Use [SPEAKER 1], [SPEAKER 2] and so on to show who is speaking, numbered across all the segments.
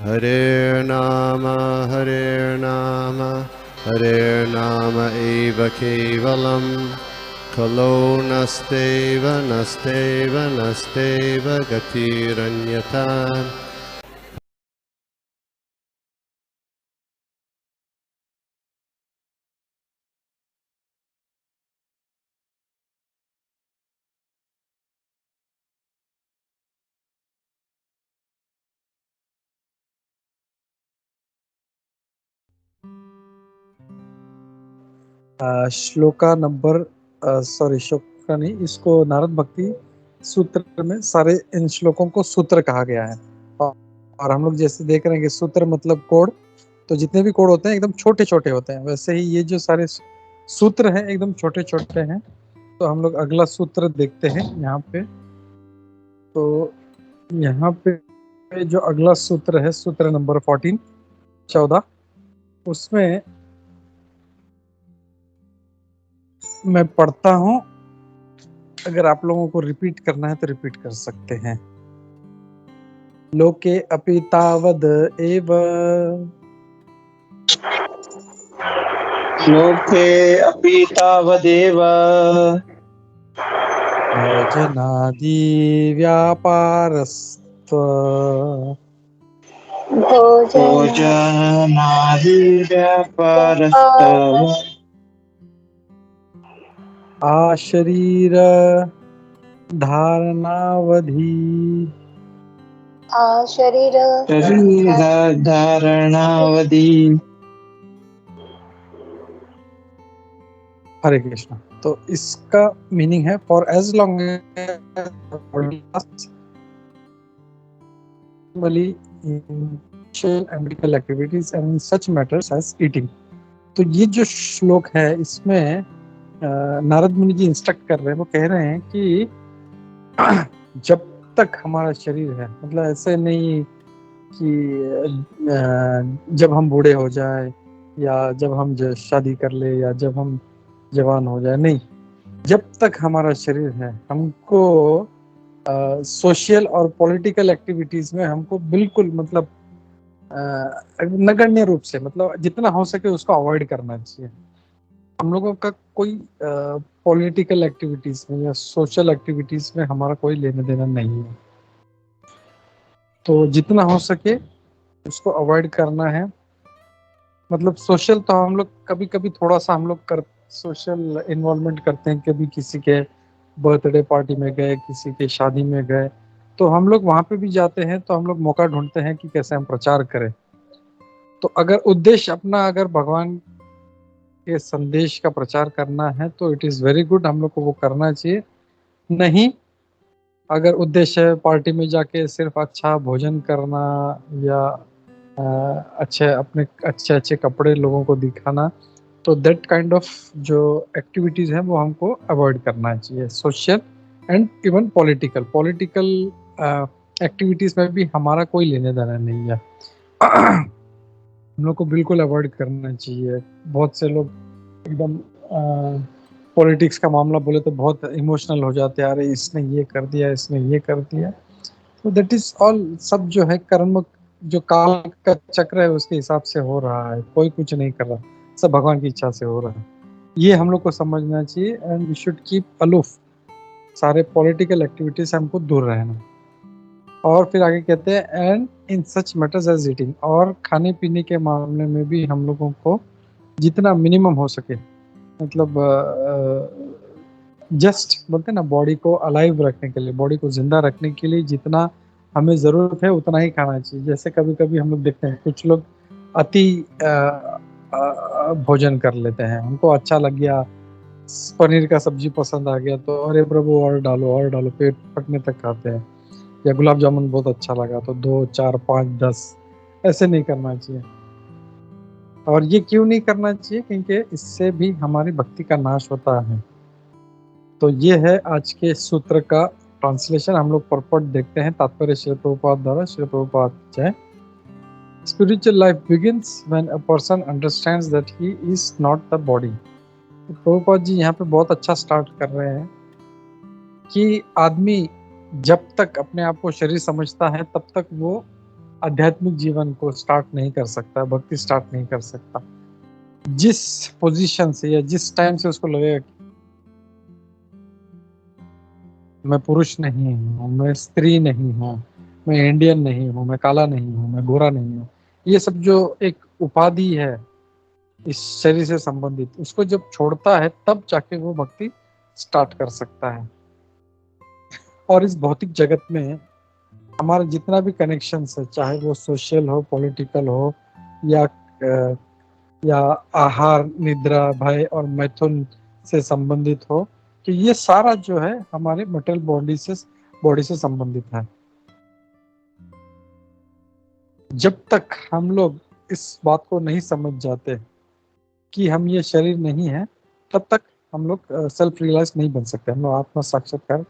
[SPEAKER 1] Hare Nama Hare Nama eva kevalam Kalo nasteva nasteva nasteva gatiranyata.
[SPEAKER 2] Shloka number shloka नहीं, इसको नारद भक्ति सूत्र में सारे इन श्लोकों को सूत्र कहा गया है। और हम लोग जैसे देख रहे हैं कि सूत्र मतलब कोड, तो जितने भी कोड होते हैं एकदम छोटे छोटे होते हैं, वैसे ही ये जो सारे सूत्र हैं एकदम छोटे छोटे हैं। तो हम लोग अगला सूत्र देखते हैं यहाँ पे। तो यहाँ पे जो अगला सूत्र है, सूत्र नंबर 14, उसमें मैं पढ़ता हूँ। अगर आप लोगों को रिपीट करना है तो रिपीट कर सकते हैं। लोके अपि तावद एव
[SPEAKER 3] लोके अपि तावदेव
[SPEAKER 2] भोजनादि व्यापारस्त्व
[SPEAKER 3] भोजनादि व्यापारस्तव
[SPEAKER 2] आशरीर धारणावधि
[SPEAKER 3] शरीरधारणावधि।
[SPEAKER 2] हरे कृष्ण। तो इसका मीनिंग है for as long medical activities and such matters as eating. तो ये जो श्लोक है इसमें नारद मुनि जी इंस्ट्रक्ट कर रहे हैं, वो कह रहे हैं कि जब तक हमारा शरीर है, मतलब ऐसे नहीं कि जब हम बूढ़े हो जाए या जब हम शादी कर ले या जब हम जवान हो जाए, नहीं, जब तक हमारा शरीर है हमको सोशल और पॉलिटिकल एक्टिविटीज में हमको बिल्कुल मतलब नगण्य रूप से, मतलब जितना हो सके उसको अवॉइड करना चाहिए। हम लोगों का कोई पॉलिटिकल एक्टिविटीज में या सोशल एक्टिविटीज में हमारा कोई लेना देना नहीं है, तो जितना हो सके उसको अवॉइड करना है। मतलब सोशल तो हम लोग कभी कभी थोड़ा सा हम लोग कर सोशल इन्वॉल्वमेंट करते हैं, कभी किसी के बर्थडे पार्टी में गए, किसी के शादी में गए, तो हम लोग वहां पे भी जाते हैं, तो हम लोग मौका ढूंढते हैं कि कैसे हम प्रचार करें। तो अगर उद्देश्य अपना अगर भगवान के संदेश का प्रचार करना है तो इट इज़ वेरी गुड, हम लोग को वो करना चाहिए। नहीं, अगर उद्देश्य है पार्टी में जाके सिर्फ अच्छा भोजन करना या अच्छे अपने अच्छे अच्छे कपड़े लोगों को दिखाना, तो दैट काइंड ऑफ जो एक्टिविटीज़ हैं वो हमको अवॉइड करना चाहिए। Social and even political activities में भी हमारा कोई लेने देना नहीं है। हम लोग को बिल्कुल अवॉइड करना चाहिए। बहुत से लोग एकदम पॉलिटिक्स का मामला बोले तो बहुत इमोशनल हो जाते हैं, अरे इसने ये कर दिया, इसने ये कर दिया। तो दैट इज ऑल, सब जो है कर्म, जो काल का चक्र है उसके हिसाब से हो रहा है, कोई कुछ नहीं कर रहा, सब भगवान की इच्छा से हो रहा है। ये हम लोग को समझना चाहिए and we should keep aloof, सारे पॉलिटिकल एक्टिविटीज से हमको दूर रहना। और फिर आगे कहते हैं and in such matters as eating, और खाने पीने के मामले में भी हम लोगों को जितना मिनिमम हो सके, मतलब जस्ट बोलते हैं ना, बॉडी को अलाइव रखने के लिए, बॉडी को जिंदा रखने के लिए जितना हमें ज़रूरत है उतना ही खाना चाहिए। जैसे कभी कभी हम लोग देखते हैं कुछ लोग अति भोजन कर लेते हैं, हमको अच्छा लग गया, पनीर का सब्जी पसंद आ गया तो अरे प्रभु और डालो, पेट फटने तक खाते हैं। या गुलाब जामुन बहुत अच्छा लगा तो 2 4 5 10, ऐसे नहीं करना चाहिए। और ये क्यों नहीं करना चाहिए? क्योंकि इससे भी हमारी भक्ति का नाश होता है। तो ये है आज के सूत्र का ट्रांसलेशन। हम लोग परपट देखते हैं, तात्पर्य श्री प्रभुपाद द्वारा। श्री प्रभुपाद जय। Spiritual life begins when a person understands that he is not the body. Prabhupada ji यहाँ पे बहुत अच्छा स्टार्ट कर रहे हैं कि आदमी जब तक अपने आप को शरीर समझता है तब तक वो आध्यात्मिक जीवन को स्टार्ट नहीं कर सकता, भक्ति स्टार्ट नहीं कर सकता। जिस पोजीशन से या जिस टाइम से उसको लगेगा कि मैं पुरुष नहीं हूँ, मैं स्त्री नहीं हूँ, मैं इंडियन नहीं हूँ, मैं काला नहीं हूँ, मैं गोरा नहीं हूँ, ये सब जो एक उपाधि है इस शरीर से संबंधित, उसको जब छोड़ता है तब जाके वो भक्ति स्टार्ट कर सकता है। और इस भौतिक जगत में हमारा जितना भी कनेक्शन है, चाहे वो सोशल हो, पॉलिटिकल हो, या या आहार, निद्रा, भय और मैथुन से संबंधित हो, कि ये सारा जो है हमारे मटेरियल बॉडी से संबंधित है। जब तक हम लोग इस बात को नहीं समझ जाते कि हम ये शरीर नहीं है, तब तक हम लोग सेल्फ रियलाइज नहीं बन सकते, हम लोग आत्मा साक्षात्कार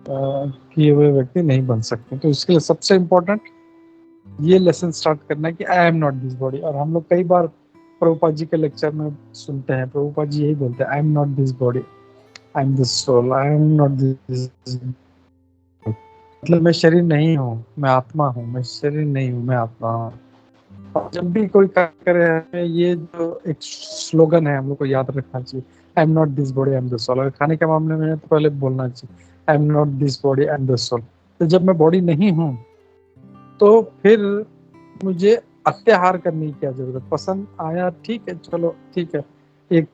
[SPEAKER 2] किए हुए व्यक्ति नहीं बन सकते। तो इसके लिए सबसे इम्पोर्टेंट ये लेसन स्टार्ट करना है कि आई एम नॉट दिस बॉडी। और हम लोग कई बार प्रभुपाद जी के लेक्चर में सुनते हैं, प्रभुपाद जी यही बोलते हैं, I am not this body, I am this soul, I am not this. मतलब मैं शरीर नहीं हूँ, मैं आत्मा हूँ, मैं शरीर नहीं हूँ, मैं आत्मा हूँ। और जब भी कोई कार्य करे, ये जो एक स्लोगन है हम लोग को याद रखना चाहिए, I am not this body, I am the soul. अगर खाने के मामले में तो पहले बोलना चाहिए I am not this body, I am the soul. तो जब मैं बॉडी नहीं हूँ तो फिर मुझे अत्याहार करने की क्या जरूरत, पसंद आया ठीक है, चलो ठीक है, एक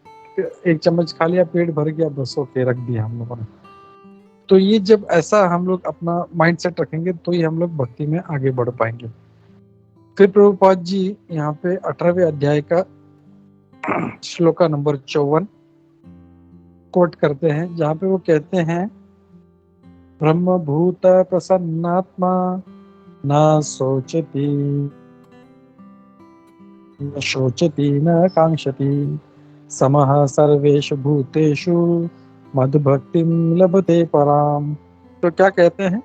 [SPEAKER 2] चम्मच खा लिया, पेट भर गया, बस ओके, रख दिया हम लोगों ने। तो ये जब ऐसा हम लोग अपना माइंड सेट रखेंगे तो ही हम लोग भक्ति में आगे बढ़ पाएंगे। फिर प्रभुपाद जी यहाँ पे 18वें अध्याय का श्लोका नंबर 54 कोट करते हैं, जहाँ पे वो कहते हैं, ब्रह्म भूत प्रसन्नात्मा न सोचती न शोचति न कांक्षति समः सर्वेषु भूतेषु मद्भक्तिं लभते पराम। तो क्या कहते हैं,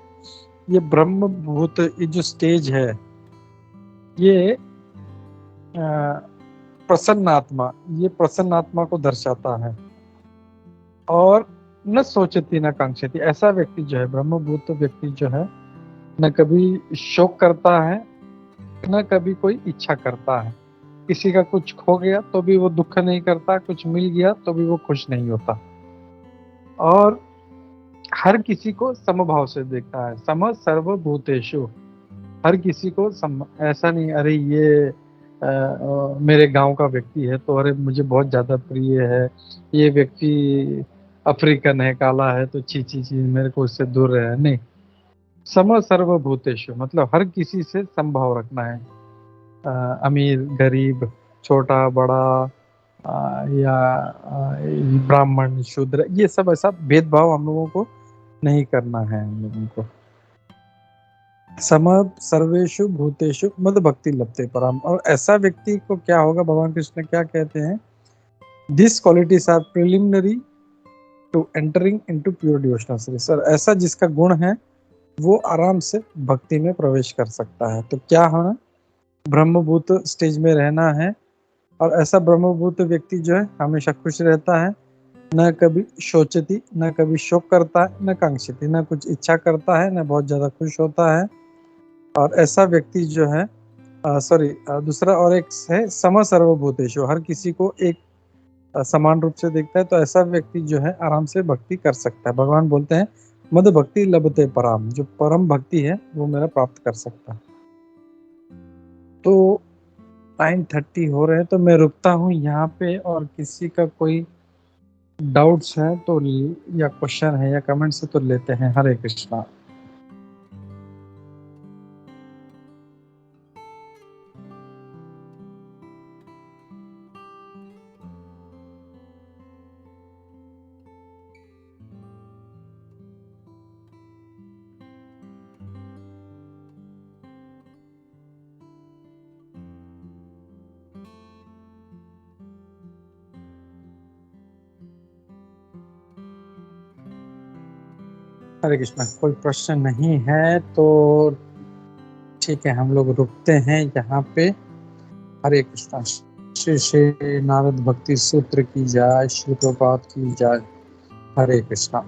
[SPEAKER 2] ये ब्रह्म भूत, ये जो स्टेज है, ये प्रसन्न आत्मा, ये प्रसन्न आत्मा को दर्शाता है। और न सोचती न कांक्षती, ऐसा व्यक्ति जो है, ब्रह्मभूत व्यक्ति जो है, न कभी शोक करता है, न कभी कोई इच्छा करता है। किसी का कुछ खो गया तो भी वो दुख नहीं करता, कुछ मिल गया तो भी वो खुश नहीं होता, और हर किसी को समभाव से देखता है। सम सर्वभूतेषु, हर किसी को ऐसा नहीं अरे ये मेरे गांव का व्यक्ति है तो अरे मुझे बहुत ज्यादा प्रिय है, ये व्यक्ति अफ्रीकन है, काला है, तो छी छी छी मेरे को उससे दूर रहे, नहीं। सम सर्वभूतेषु मतलब हर किसी से समभाव रखना है, अमीर गरीब, छोटा बड़ा, या ब्राह्मण शूद्र, ये सब ऐसा भेदभाव हम लोगों को नहीं करना है। हम लोगों को सम सर्वेषु भूतेषु मद भक्ति लभते पराम। और ऐसा व्यक्ति को क्या होगा, भगवान कृष्ण क्या कहते हैं, these qualities are preliminary to entering into pure devotional service. Sir ऐसा जिसका गुण है वो आराम से भक्ति में प्रवेश कर सकता है। तो क्या होना, ब्रह्मभूत स्टेज में रहना है, और ऐसा ब्रह्मभूत व्यक्ति जो है हमेशा खुश रहता है, न कभी शोचती, न कभी शोक करता है, न कांक्षती, न कुछ इच्छा करता है, न बहुत ज्यादा खुश होता है। और ऐसा व्यक्ति जो है दूसरा और एक है सम सर्वभूतेषु, हर किसी को एक समान रूप से देखता है। तो ऐसा व्यक्ति जो है आराम से भक्ति कर सकता है। भगवान बोलते हैं मद भक्ति लभते पराम, जो परम भक्ति है वो मेरा प्राप्त कर सकता है। तो 9:30 हो रहे हैं, तो मैं रुकता हूँ यहाँ पे, और किसी का कोई डाउट्स है तो या क्वेश्चन है या कमेंट्स है तो लेते हैं। हरे कृष्णा। हरे कृष्णा। कोई प्रश्न नहीं है तो ठीक है, हम लोग रुकते हैं यहाँ पे। हरे कृष्णा। श्री श्री नारद भक्ति सूत्र की जय, श्री प्रभात की जय। हरे कृष्णा।